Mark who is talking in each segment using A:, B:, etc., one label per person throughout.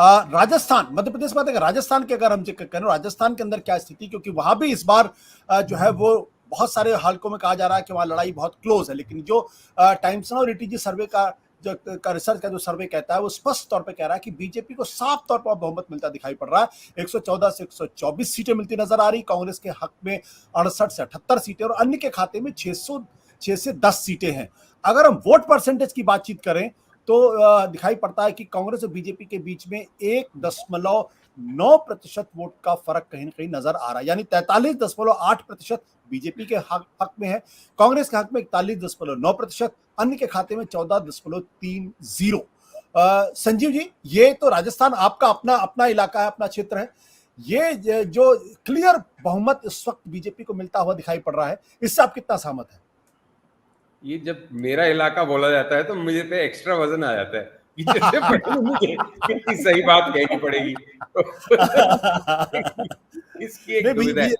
A: राजस्थान, मध्य प्रदेश बात है, राजस्थान के अगर हम जिक्र करें, राजस्थान के अंदर क्या स्थिति, क्योंकि वहां भी इस बार जो है वो बहुत सारे हलकों में कहा जा रहा है कि वहां लड़ाई बहुत क्लोज है, लेकिन जो टाइम्स और ईटीजी सर्वे का रिसर्च का जो सर्वे कहता है वो स्पष्ट तौर पे कह रहा है कि बीजेपी को साफ तौर पर बहुमत मिलता दिखाई पड़ रहा है। 114 से 124 सीटें मिलती नजर आ रही, कांग्रेस के हक में 68 से 78 सीटें और अन्य के खाते में 6 से 10 सीटें हैं। अगर हम वोट परसेंटेज की बातचीत करें तो दिखाई पड़ता है कि कांग्रेस और बीजेपी के बीच में 1.9% वोट का फर्क कहीं ना कहीं नजर आ रहा है, यानी 43.8% बीजेपी के हक में है, कांग्रेस के हक में 41.9%, अन्य के खाते में 14.30। संजीव जी, ये तो राजस्थान आपका अपना अपना इलाका है, अपना क्षेत्र है, ये जो क्लियर बहुमत इस वक्त बीजेपी को मिलता हुआ दिखाई पड़ रहा है, इससे आप कितना सहमत है?
B: ये जब मेरा इलाका बोला जाता है तो मुझे पे एक्स्ट्रा वजन आ जाता है कि जैसे मुझे कितनी सही बात कहनी पड़ेगी। इसकी एक दुविधा है।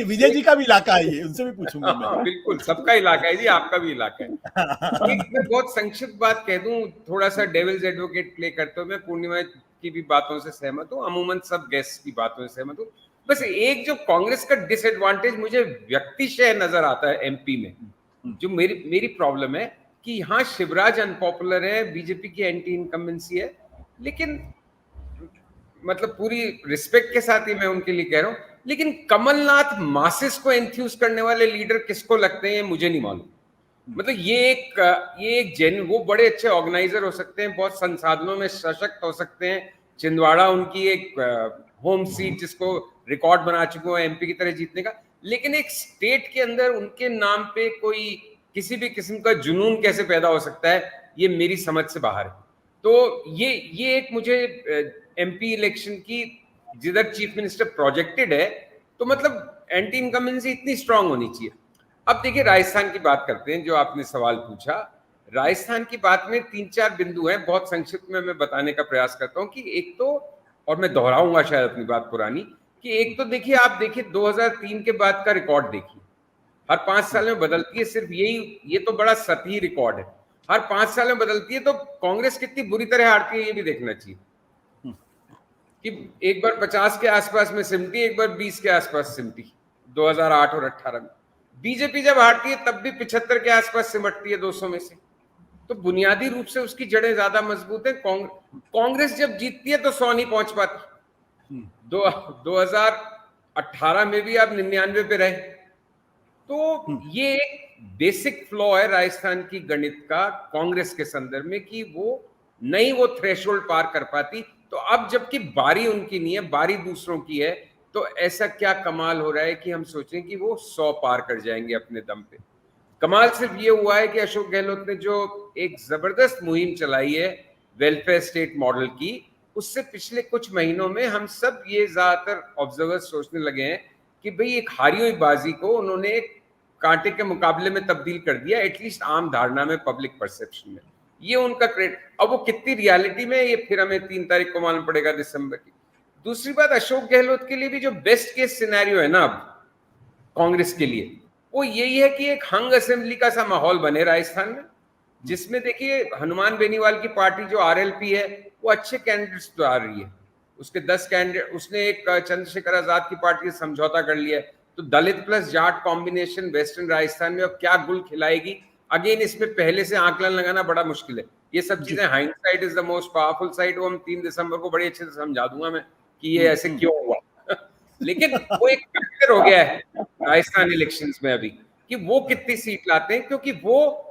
A: विजय जी का भी इलाका है ये, उनसे भी पूछूंगा मैं।
B: बिल्कुल, सबका इलाका है जी, आपका भी इलाका है। एक मैं बहुत संक्षिप्त बात कह दूं, थोड़ा सा डेविल्स एडवोकेट प्ले करते हुए, मैं पूर्णिमा की भी बातों से सहमत हूँ, अमूमन सब गेस्ट की बातों से सहमत हूँ। बस एक जो कांग्रेस का डिसएडवांटेज मुझे व्यक्तिशय नजर आता है एमपी में, जो मेरी प्रॉब्लम है कि यहाँ शिवराज अनपॉपुलर है, बीजेपी की एंटी इनकम्बेंसी है, लेकिन मतलब पूरी रिस्पेक्ट के साथ ही मैं उनके लिए कह रहा हूं, लेकिन कमलनाथ मासेस को एंथ्यूज करने वाले लीडर किसको लगते हैं मुझे नहीं मालूम। मतलब ये एक जेन, वो बड़े अच्छे ऑर्गेनाइजर हो सकते हैं, बहुत संसाधनों में सशक्त हो सकते हैं, छिंदवाड़ा उनकी एक होम सीट जिसको रिकॉर्ड बना चुके हैं एमपी की तरह जीतने का, लेकिन एक स्टेट के अंदर उनके नाम पे कोई किसी भी किस्म का जुनून कैसे पैदा हो सकता है, ये मेरी समझ से बाहर है। तो ये एक मुझे एमपी इलेक्शन की, जिधर चीफ मिनिस्टर प्रोजेक्टेड है, तो मतलब एंटी इनकम्बेंसी इतनी स्ट्रांग होनी चाहिए। अब देखिए राजस्थान की बात करते हैं, जो आपने सवाल पूछा। राजस्थान की बात में 3-4 बिंदु हैं, बहुत संक्षिप्त में मैं बताने का प्रयास करता हूं कि एक तो, और मैं दोहराऊंगा शायद अपनी बात पुरानी, कि एक तो देखिए, आप देखिए 2003 के बाद का रिकॉर्ड देखिए, हर 5 साल में बदलती है, सिर्फ यही, ये तो बड़ा सतही रिकॉर्ड है, हर 5 साल में बदलती है, तो कांग्रेस कितनी बुरी तरह हारती है ये भी देखना चाहिए कि एक बार 50 के आसपास में सिमटी, एक बार 20 के आसपास सिमटी, 2008 और 18 में। बीजेपी जब हारती है तब भी 75 के आसपास सिमटती है 200 में से, तो बुनियादी रूप से उसकी जड़ें ज्यादा मजबूत है। कांग्रेस जब जीतती है तो 100 नहीं पहुंच पाती। 2018 में भी आप 99 पे रहे, तो ये एक बेसिक फ्लॉ है राजस्थान की गणित का कांग्रेस के संदर्भ में कि वो नहीं वो थ्रेशोल्ड पार कर पाती। तो अब जबकि बारी उनकी नहीं है, बारी दूसरों की है, तो ऐसा क्या कमाल हो रहा है कि हम सोचें कि वो 100 पार कर जाएंगे अपने दम पे। कमाल सिर्फ ये हुआ है कि अशोक गहलोत ने जो एक जबरदस्त मुहिम चलाई है वेलफेयर स्टेट मॉडल की, उससे पिछले कुछ महीनों में हम सब ये ज्यादातर ऑब्जर्वर्स सोचने लगे हैं कि भाई एक हारी हुई बाजी को उन्होंने एक कांटे के मुकाबले में तब्दील कर दिया, एटलीस्ट आम धारणा में, पब्लिक परसेप्शन में। ये उनका क्रेडिट। अब वो कितनी रियलिटी में, ये फिर हमें 3 तारीख को मालूम पड़ेगा दिसंबर की। दूसरी बात, अशोक गहलोत के लिए भी जो बेस्ट केस सिनेरियो है ना अब कांग्रेस के लिए, वो यही है कि एक हंग असेंबली का सा माहौल बने राजस्थान में, जिसमें देखिए हनुमान बेनीवाल की पार्टी जो आरएलपी है, वो अच्छे कैंडिडेट्स तो आ रही है, उसके 10 कैंडिडेट, उसने एक चंद्रशेखर आजाद की पार्टी से समझौता कर लिया है, तो Dalit plus Jat combination western Rajasthan में अब क्या गुल खिलाएगी, अगेन इसमें पहले से आंकलन लगाना बड़ा मुश्किल है। ये सब चीजें, hindsight is the most powerful side, वो हम 3 दिसंबर को बड़े अच्छे से समझा दूंगा मैं कि ये ऐसे क्यों हुआ। लेकिन वो एक फैक्टर हो गया है राजस्थान इलेक्शंस में अभी कि वो कितनी सीट लाते हैं, क्योंकि वो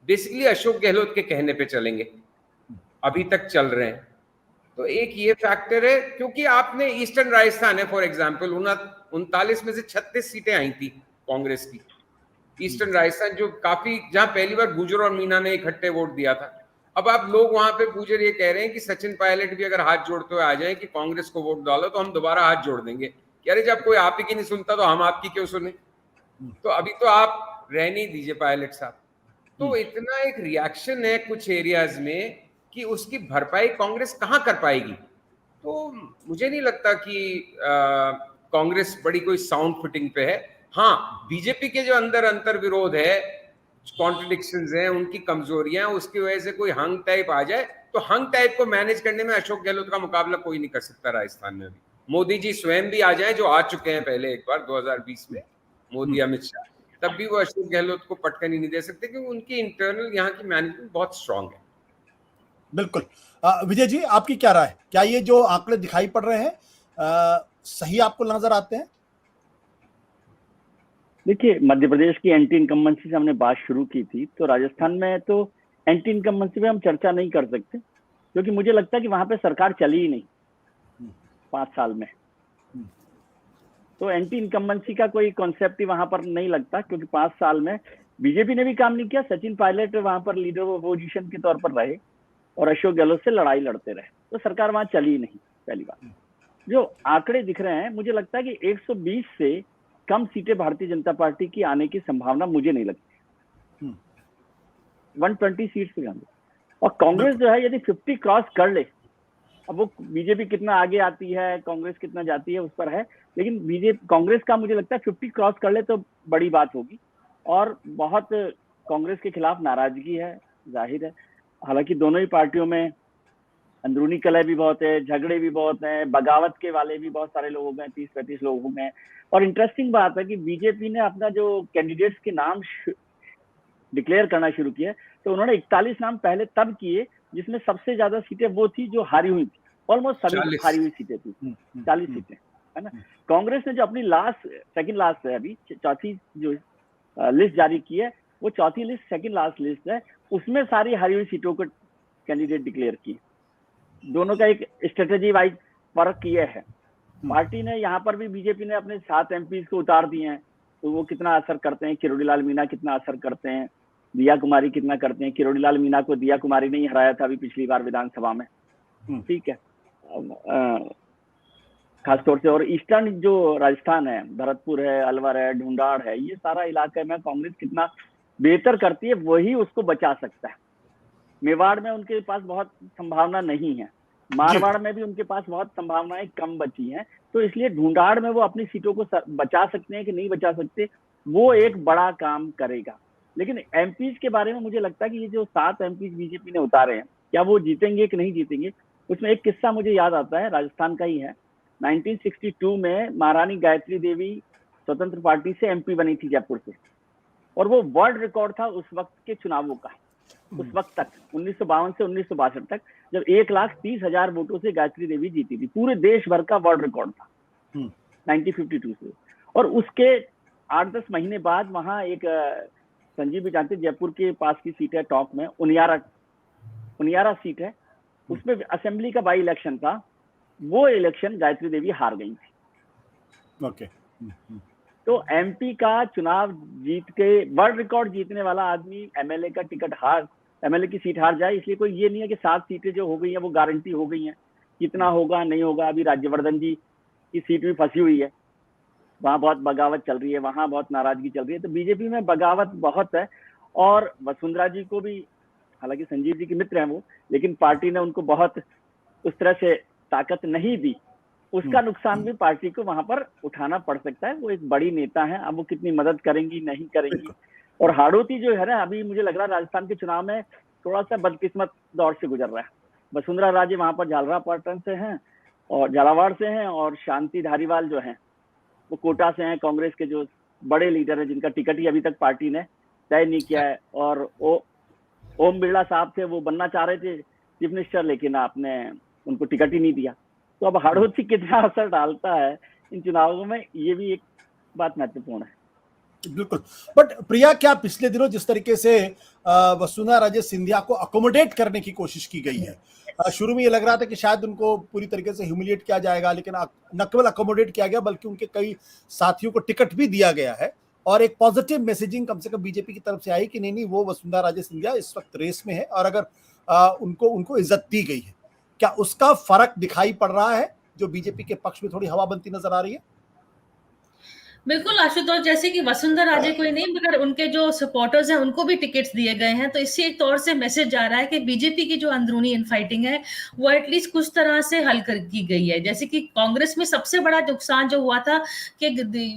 B: बेसिकली अशोक गहलोत के कहने पे चलेंगे, अभी तक चल रहे हैं। तो एक ये फैक्टर है, क्योंकि आपने ईस्टर्न राजस्थान है फॉर एग्जांपल, 39 में से 36 सीटें आई थी कांग्रेस की। ईस्टर्न राजस्थान जो काफी, जहां पहली बार गुर्जर और मीना ने इकट्ठे वोट दिया था। अब आप लोग वहां पे गुर्जर ये कह रहे हैं कि सचिन पायलट भी अगर हाथ जोड़ते हुए आ जाए कि कांग्रेस को वोट डालो तो हम दोबारा हाथ जोड़ देंगे, कि अरे जब कोई आप ही की नहीं सुनता तो हम आपकी क्यों सुने। तो अभी तो आप रहने दीजिए पायलट साहब। तो इतना एक रिएक्शन है कुछ एरियाज में कि उसकी भरपाई कांग्रेस कहां कर पाएगी। तो मुझे नहीं लगता कि कांग्रेस बड़ी कोई साउंड फुटिंग पे है। हाँ, बीजेपी के जो अंदर अंतर विरोध है, कॉन्ट्रडिक्शंस हैं, उनकी कमजोरियां, उसकी वजह से कोई हंग टाइप आ जाए तो हंग टाइप को मैनेज करने में अशोक गहलोत का मुकाबला कोई नहीं कर सकता राजस्थान में भी। मोदी जी स्वयं भी आ जाए, जो आ चुके हैं पहले एक बार 2020 में, मोदी अमित शाह, तब भी वो अशोक गहलोत को पटकन ही नहीं दे सकते, क्योंकि उनकी इंटरनल यहाँ की मैनेजमेंट बहुत स्ट्रांग है।
A: बिल्कुल। विजय जी, आपकी क्या राय, क्या ये जो आंकड़े दिखाई पड़ रहे हैं सही आपको नजर आते हैं?
C: देखिए, मध्य प्रदेश की एंटी इनकम्बेंसी से हमने बात शुरू की थी, तो राजस्थान में तो एंटी इनकम्बेंसी पे हम चर्चा नहीं कर सकते, क्योंकि मुझे लगता है कि वहां पे सरकार चली ही नहीं 5 साल में। तो एंटी इनकम्बेंसी का कोई कॉन्सेप्ट ही वहां पर नहीं लगता, क्योंकि 5 साल में बीजेपी ने भी काम नहीं किया। सचिन पायलट वहां पर लीडर ऑफ अपोजिशन के तौर पर रहे और अशोक गहलोत से लड़ाई लड़ते रहे, तो सरकार वहां चली नहीं। पहली बात, जो आंकड़े दिख रहे हैं, मुझे लगता है कि 120 से कम सीटें भारतीय जनता पार्टी की आने की संभावना मुझे नहीं लगती। 120 सीट्स पे आने, और कांग्रेस जो है यदि 50 क्रॉस कर ले, अब वो बीजेपी कितना आगे आती है, कांग्रेस कितना जाती है, उस पर है, लेकिन बीजेपी कांग्रेस का मुझे लगता है 50 क्रॉस कर ले तो बड़ी बात होगी। और बहुत कांग्रेस के खिलाफ नाराजगी है, जाहिर है। हालांकि दोनों ही पार्टियों में अंदरूनी कलह भी बहुत है, झगड़े भी बहुत हैं, बगावत के वाले भी बहुत सारे लोग हो गए, 30-35 लोग हो गए। और इंटरेस्टिंग बात है कि बीजेपी ने अपना जो कैंडिडेट्स के नाम डिक्लेयर करना शुरू किए, तो उन्होंने 41 नाम पहले तब किए जिसमें सबसे ज्यादा सीटें वो थी जो हारी हुई थी, ऑलमोस्ट सभी हारी हुई सीटें थी, 40 सीटें, है ना। कांग्रेस ने जो अपनी सेकंड लास्ट है, अभी चौथी जो लिस्ट जारी की है, वो चौथी लिस्ट सेकंड लास्ट लिस्ट है, उसमें सारी हारी हुई सीटों को कैंडिडेट डिक्लेयर किए। दोनों का एक स्ट्रेटेजी वाइज फर्क ये है। पार्टी ने यहाँ पर भी, बीजेपी ने अपने 7 एमपी को उतार दिए हैं, तो वो कितना असर करते हैं, किरोड़ी लाल मीणा कितना असर करते हैं, दिया कुमारी कितना करते हैं। किरोड़ी लाल मीणा को दिया कुमारी ने ही हराया था अभी पिछली बार विधानसभा में, ठीक है, खासतौर से। और ईस्टर्न जो राजस्थान है, भरतपुर है, अलवर है, ढूंढाड़ है, ये सारा इलाका में कांग्रेस कितना बेहतर करती है, वही उसको बचा सकता है। मेवाड़ में उनके पास बहुत संभावना नहीं है, मारवाड़ में भी उनके पास बहुत संभावनाएं कम बची हैं, तो इसलिए ढूंढाड़ में वो अपनी सीटों को बचा सकते हैं कि नहीं बचा सकते, वो एक बड़ा काम करेगा। लेकिन एमपीज के बारे में मुझे लगता है कि ये जो 7 एमपीज बीजेपी ने उतारे हैं, क्या वो जीतेंगे कि नहीं जीतेंगे। उसमें एक किस्सा मुझे याद आता है, राजस्थान का ही है। 1962 में महारानी गायत्री देवी स्वतंत्र पार्टी से एमपी बनी थी जयपुर से, और वो वर्ल्ड रिकॉर्ड था उस वक्त के चुनावों का, उस वक्त तक 1952 से 1962 तक, जब 1,30,000 वोटों से गायत्री देवी जीती थी। पूरे देश भर का वर्ल्ड रिकॉर्ड था 1952 से। और उसके 8-10 महीने बाद वहां एक संजीव भी जानते, जयपुर के पास की सीट है, टॉप में उनियारा सीट है, उसमें असेंबली का बाई इलेक्शन था। वो इलेक्शन गायत्री देवी हार गई थी।
A: ओके।
C: तो एमपी का चुनाव जीत के, वर्ल्ड रिकॉर्ड जीतने वाला आदमी एमएलए का टिकट एमएलए की सीट हार जाए, इसलिए कोई ये नहीं है कि 7 सीटें जो हो गई हैं वो गारंटी हो गई हैं। कितना होगा नहीं होगा, अभी राज्यवर्धन जी की सीट भी फंसी हुई है, वहां बहुत बगावत चल रही है, वहां बहुत नाराजगी चल रही है। तो बीजेपी में बगावत बहुत है। और वसुंधरा जी को भी, हालांकि संजीव जी के मित्र हैं वो, लेकिन पार्टी ने उनको बहुत उस तरह से ताकत नहीं दी, उसका नुकसान भी पार्टी को वहां पर उठाना पड़ सकता है। वो एक बड़ी नेता है, अब वो कितनी मदद करेंगी नहीं करेंगी। और हाड़ोती जो है ना, अभी मुझे लग रहा है राजस्थान के चुनाव में थोड़ा सा बदकिस्मत दौर से गुजर रहा है। वसुंधरा राजे वहां पर झालरापाटन से हैं और झालावाड़ से हैं, और शांति धारीवाल जो है वो कोटा से हैं, कांग्रेस के जो बड़े लीडर हैं, जिनका टिकट ही अभी तक पार्टी ने तय नहीं किया है। और ओम बिरला साहब थे, वो बनना चाह रहे थे चीफ मिनिस्टर, लेकिन आपने उनको टिकट ही नहीं दिया। तो अब हाड़ोती कितना असर डालता है इन चुनावों में, ये भी एक बात महत्वपूर्ण है।
A: बिल्कुल। बट प्रिया, क्या पिछले दिनों जिस तरीके से वसुंधरा राजे सिंधिया को अकोमोडेट करने की कोशिश की गई है, शुरू में ये लग रहा था कि शायद उनको पूरी तरीके से ह्यूमिलिएट किया जाएगा, लेकिन न केवल अकोमोडेट किया गया बल्कि उनके कई साथियों को टिकट भी दिया गया है, और एक पॉजिटिव मैसेजिंग कम से कम बीजेपी की तरफ से आई कि नहीं, वो वसुंधरा राजे सिंधिया इस वक्त रेस में है, और अगर उनको इज्जत दी गई है। क्या उसका फर्क दिखाई पड़ रहा है, जो बीजेपी के पक्ष में थोड़ी हवा बनती नजर आ रही है?
D: बिल्कुल आशुतोष, जैसे कि वसुंधरा राजे कोई नहीं मगर उनके जो सपोर्टर्स हैं उनको भी टिकट्स दिए गए हैं, तो इससे एक तौर से मैसेज जा रहा है कि बीजेपी की जो अंदरूनी इनफाइटिंग है वो एटलीस्ट कुछ तरह से हल कर की गई है। जैसे कि कांग्रेस में सबसे बड़ा नुकसान जो हुआ था कि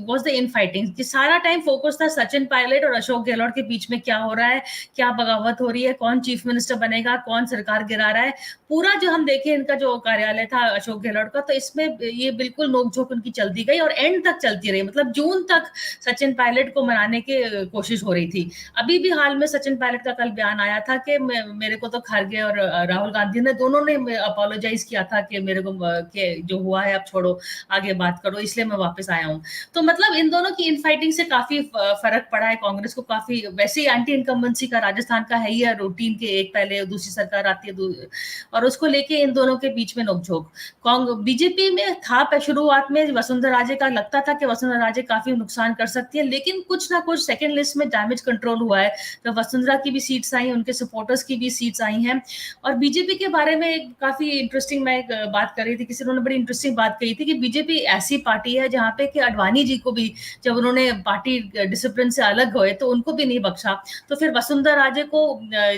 D: वाज द इनफाइटिंग, कि सारा टाइम फोकस था सचिन पायलट और अशोक गहलोत के बीच में क्या हो रहा है, क्या बगावत हो रही है, कौन चीफ मिनिस्टर बनेगा, कौन सरकार गिरा रहा है। पूरा जो हम देखें इनका जो कार्यालय था अशोक गहलोत का, तो इसमें ये बिल्कुल नोकझोंक उनकी चलती गई और एंड तक चलती रही, मतलब जून तक सचिन पायलट को मनाने की कोशिश हो रही थी। अभी भी हाल में सचिन पायलट का कल बयान आया था कि मेरे को तो खरगे और राहुल गांधी ने दोनों ने अपोलोजाइज किया था कि मेरे को के जो हुआ है अब छोड़ो, आगे बात करो, इसलिए मैं वापस आया हूँ। तो मतलब इन दोनों की इनफाइटिंग से काफी फर्क पड़ा है कांग्रेस को। काफी वैसे ही एंटी इनकम्बेंसी का राजस्थान का है ही है रूटीन के, एक पहले दूसरी सरकार आती है और उसको लेके इन दोनों के बीच में नोकझोंक। बीजेपी में था शुरुआत में वसुंधरा राजे का लगता था कि वसुंधरा राजे काफी नुकसान कर सकती है, लेकिन कुछ ना कुछ सेकंड लिस्ट में डैमेज कंट्रोल हुआ है। तो वसुंधरा की भी सीट्स आई, उनके सपोर्टर्स की भी सीट्स आई हैं। और बीजेपी के बारे में एक काफी इंटरेस्टिंग मैं एक बात कर रही थी, किसी ने बड़ी इंटरेस्टिंग बात कही थी कि बीजेपी ऐसी पार्टी है जहां पे कि अडवाणी जी को भी जब उन्होंने पार्टी डिसिप्लिन से अलग हुए तो उनको भी नहीं बख्शा। तो फिर वसुंधरा राजे को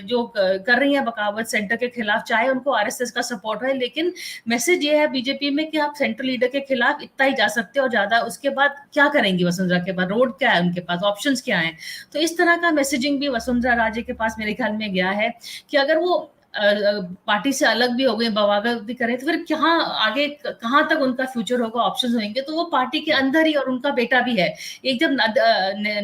D: जो कर रही है बगावत सेंटर के खिलाफ, चाहे उनको आरएसएस का सपोर्ट है, लेकिन मैसेज ये है बीजेपी में कि आप सेंट्रल लीडर के खिलाफ इतना ही जा सकते हो और ज्यादा उसके बाद क्या करेंगी वसुंधरा के बाद, रोड क्या है उनके पास, ऑप्शंस क्या हैं। तो इस तरह का मैसेजिंग भी वसुंधरा राजे के पास मेरे ख्याल में गया है कि अगर वो पार्टी से अलग भी हो गए, बगावत भी करें, तो फिर कहाँ आगे कहाँ तक उनका फ्यूचर होगा, ऑप्शंस होंगे, तो वो पार्टी के अंदर ही, और उनका बेटा भी है। एक जब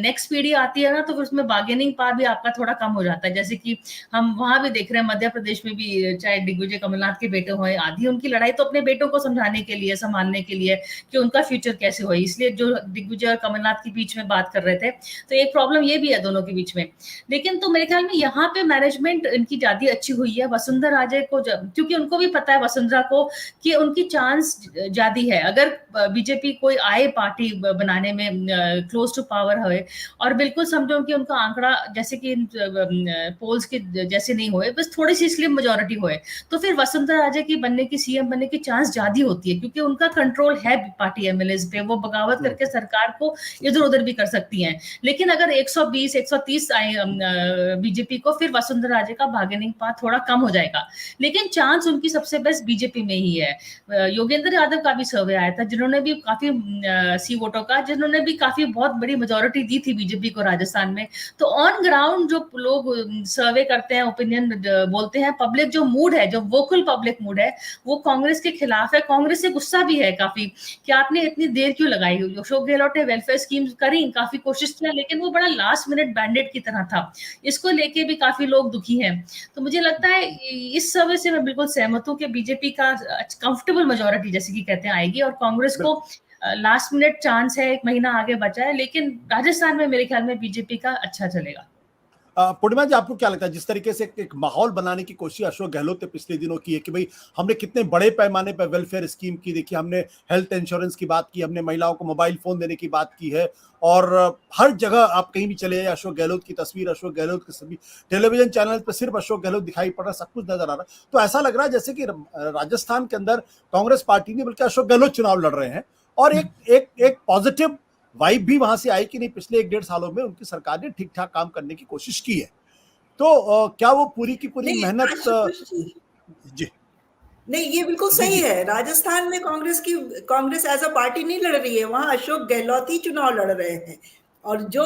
D: नेक्स्ट पीढ़ी आती है ना तो फिर उसमें बार्गेनिंग पावर भी आपका थोड़ा कम हो जाता है। जैसे कि हम वहां भी देख रहे हैं मध्य प्रदेश में भी, चाहे दिग्विजय कमलनाथ के बेटे हुए, आधी उनकी लड़ाई तो अपने बेटों को समझाने के लिए, संभालने के लिए कि उनका फ्यूचर कैसे हो, इसलिए जो दिग्विजय और कमलनाथ के बीच में बात कर रहे थे। तो एक प्रॉब्लम ये भी है दोनों के बीच में। लेकिन तो मेरे ख्याल में यहाँ पे मैनेजमेंट इनकी ज्यादा अच्छी हुई है वसुंधरा राजे को, क्योंकि उनको भी पता है वसुंधरा को कि उनकी चांस ज्यादा है अगर बीजेपी कोई आए पार्टी बनाने में, क्लोज टू पावर है। और बिल्कुल समझो कि उनका आंकड़ा जैसे कि पोल्स के जैसे नहीं हुए, बस थोड़ी सी स्लिम मेजोरिटी हुए, तो फिर वसुंधरा राजे की बनने की, सीएम बनने की चांस ज्यादा होती है, क्योंकि उनका कंट्रोल है पार्टी एमएलए पे, वो बगावत करके सरकार को इधर उधर भी कर सकती हैं। लेकिन अगर 120 130 आए बीजेपी को, फिर वसुंधरा राजे का बार्गेनिंग पावर थोड़ा कम हो जाएगा। लेकिन चांस उनकी सबसे बेस्ट बीजेपी में ही है। योगेंद्र यादव का भी सर्वे आया था, जिन्होंने भी काफी सी वोटों का, जिन्होंने भी काफी बहुत बड़ी मेजोरिटी दी थी बीजेपी को राजस्थान में। तो ऑन ग्राउंड जो लोग सर्वे करते हैं, ओपिनियन बोलते हैं, पब्लिक जो मूड है, जो वोकल पब्लिक मूड है, वो कांग्रेस के खिलाफ है। कांग्रेस से गुस्सा भी है काफी कि आपने इतनी देर क्यों लगाई। अशोक गहलोत ने वेलफेयर स्कीम्स करी, काफी कोशिश किया, लेकिन वो बड़ा लास्ट मिनट बैंडेड की तरह था। इसको लेके भी काफी लोग दुखी हैं। तो मुझे लगता है इस सर्वे से मैं बिल्कुल सहमत हूँ कि बीजेपी का कंफर्टेबल मेजोरिटी जैसे कि कहते हैं आएगी, और कांग्रेस को लास्ट मिनट चांस है, 1 महीना आगे बचा है, लेकिन राजस्थान में मेरे ख्याल में बीजेपी का अच्छा चलेगा।
A: पूर्णिमा जी, आपको क्या लगता है जिस तरीके से एक माहौल बनाने की कोशिश अशोक गहलोत ने पिछले दिनों की है कि भाई हमने कितने बड़े पैमाने पर वेलफेयर स्कीम की, देखिए हमने हेल्थ इंश्योरेंस की बात की, हमने महिलाओं को मोबाइल फोन देने की बात की है, और हर जगह आप कहीं भी चले जाए अशोक गहलोत की तस्वीर, अशोक गहलोत के सभी टेलीविजन चैनल पर सिर्फ अशोक गहलोत दिखाई पड़ रहा, सब कुछ नजर आ रहा। तो ऐसा लग रहा है जैसे कि राजस्थान के अंदर कांग्रेस पार्टी नहीं बल्कि अशोक गहलोत चुनाव लड़ रहे हैं, और एक पॉजिटिव वाइब भी वहां से आई कि नहीं, पिछले 1-1.5 सालों में उनकी सरकार ने ठीक ठाक काम करने की कोशिश की है। तो क्या वो पूरी की पूरी मेहनत जी
E: नहीं, ये बिल्कुल सही है। राजस्थान में कांग्रेस एज अ पार्टी नहीं लड़ रही है, वहां अशोक गहलोत ही चुनाव लड़ रहे हैं। और जो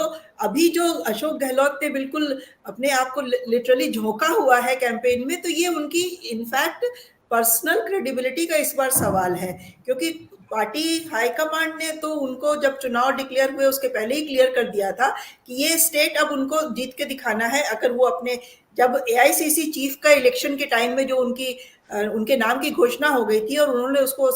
E: अशोक गहलोत ने बिल्कुल अपने आप को लिटरली झोंका हुआ है कैंपेन में, तो ये उनकी इनफैक्ट पर्सनल क्रेडिबिलिटी का इस बार सवाल है, क्योंकि पार्टी हाईकमांड ने तो उनको जब चुनाव डिक्लेयर हुए उसके पहले ही क्लियर कर दिया था कि ये स्टेट अब उनको जीत के दिखाना है। अगर वो अपने, जब एआईसीसी चीफ का इलेक्शन के टाइम में जो उनके नाम की घोषणा हो गई थी और उन्होंने उसको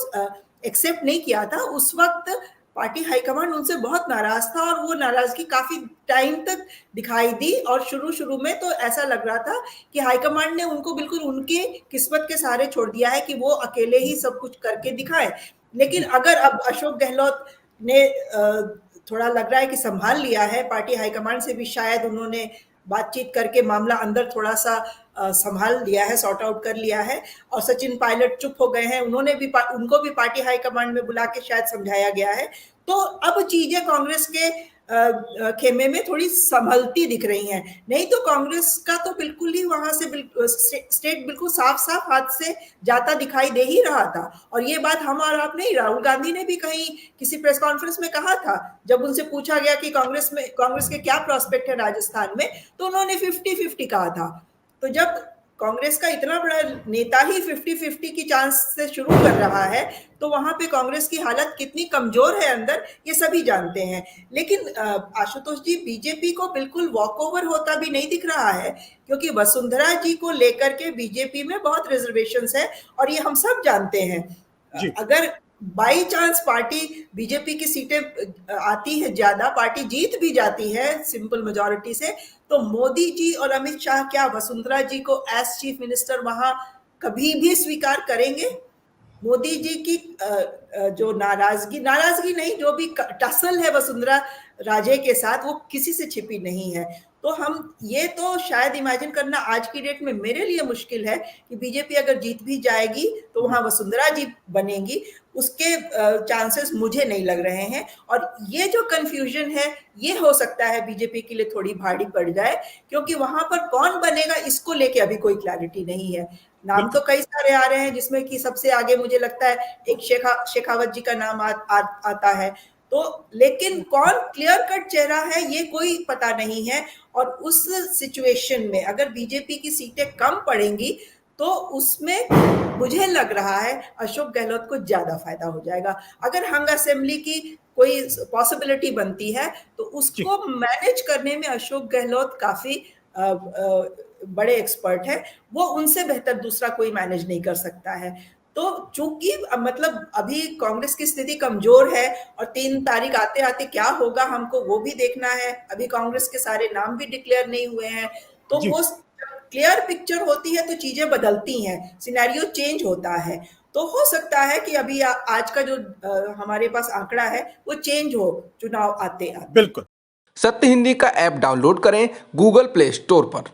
E: एक्सेप्ट नहीं किया था, उस वक्त पार्टी हाईकमांड उनसे बहुत नाराज था, और वो नाराजगी काफी टाइम तक दिखाई दी। और शुरू में तो ऐसा लग रहा था कि हाईकमांड ने उनको बिल्कुल उनके किस्मत के सहारे छोड़ दिया है कि वो अकेले ही सब कुछ करके दिखाए। लेकिन अगर अब अशोक गहलोत ने थोड़ा लग रहा है कि संभाल लिया है, पार्टी हाईकमांड से भी शायद उन्होंने बातचीत करके मामला अंदर थोड़ा सा संभाल लिया है, सॉर्ट आउट कर लिया है। और सचिन पायलट चुप हो गए हैं, उनको भी पार्टी हाईकमांड में बुला के शायद समझाया गया है। तो अब चीजें कांग्रेस के खेमे में थोड़ी संभलती दिख रही हैं। नहीं तो कांग्रेस का तो बिल्कुल ही वहां से स्टेट बिल्कुल साफ साफ हाथ से जाता दिखाई दे ही रहा था। और ये बात हम और आप नहीं, राहुल गांधी ने भी कहीं किसी प्रेस कॉन्फ्रेंस में कहा था, जब उनसे पूछा गया कि कांग्रेस के क्या प्रोस्पेक्ट है राजस्थान में, तो उन्होंने 50-50 कहा था। तो जब कांग्रेस का इतना बड़ा नेता ही 50-50 की चांस से शुरू कर रहा है, तो वहां पे कांग्रेस की हालत कितनी कमजोर है अंदर, ये सभी जानते हैं। लेकिन आशुतोष जी, बीजेपी को बिल्कुल वॉकओवर होता भी नहीं दिख रहा है, क्योंकि वसुंधरा जी को लेकर के बीजेपी में बहुत रिजर्वेशंस है, और ये हम सब जानते हैं। अगर बाई चांस पार्टी बीजेपी की सीटें आती है ज्यादा, पार्टी जीत भी जाती है सिंपल मेजॉरिटी से, तो मोदी जी और अमित शाह क्या वसुंधरा जी को एज चीफ मिनिस्टर वहां कभी भी स्वीकार करेंगे? मोदी जी की जो नाराजगी नहीं, जो भी टसल है वसुंधरा राजे के साथ, वो किसी से छिपी नहीं है। तो हम ये तो शायद इमेजिन करना आज की डेट में मेरे लिए मुश्किल है कि बीजेपी अगर जीत भी जाएगी तो वहां वसुंधरा जी बनेंगी, उसके चांसेस मुझे नहीं लग रहे हैं। और ये जो कंफ्यूजन है, ये हो सकता है बीजेपी के लिए थोड़ी भारी पड़ जाए, क्योंकि वहां पर कौन बनेगा इसको लेके अभी कोई क्लैरिटी नहीं है। नाम तो कई सारे आ रहे हैं, जिसमें कि सबसे आगे मुझे लगता है एक शेखावत जी का नाम आता है। तो लेकिन कौन क्लियर कट चेहरा है ये कोई पता नहीं है। और उस सिचुएशन में अगर बीजेपी की सीटें कम पड़ेंगी तो उसमें मुझे लग रहा है अशोक गहलोत को ज्यादा फायदा हो जाएगा। अगर हंग असेंबली की कोई पॉसिबिलिटी बनती है तो उसको मैनेज करने में अशोक गहलोत काफी बड़े एक्सपर्ट है, वो उनसे बेहतर दूसरा कोई मैनेज नहीं कर सकता है। तो चूंकि मतलब अभी कांग्रेस की स्थिति कमजोर है और 3 तारीख आते आते क्या होगा हमको वो भी देखना है। अभी कांग्रेस के सारे नाम भी डिक्लेयर नहीं हुए हैं, तो वो क्लियर पिक्चर होती है तो चीजें बदलती हैं, सिनेरियो चेंज होता है। तो हो सकता है कि अभी आज का जो हमारे पास आंकड़ा है वो चेंज हो चुनाव आते आते।
A: बिल्कुल।
F: सत्य हिंदी का ऐप डाउनलोड करें गूगल प्ले स्टोर पर।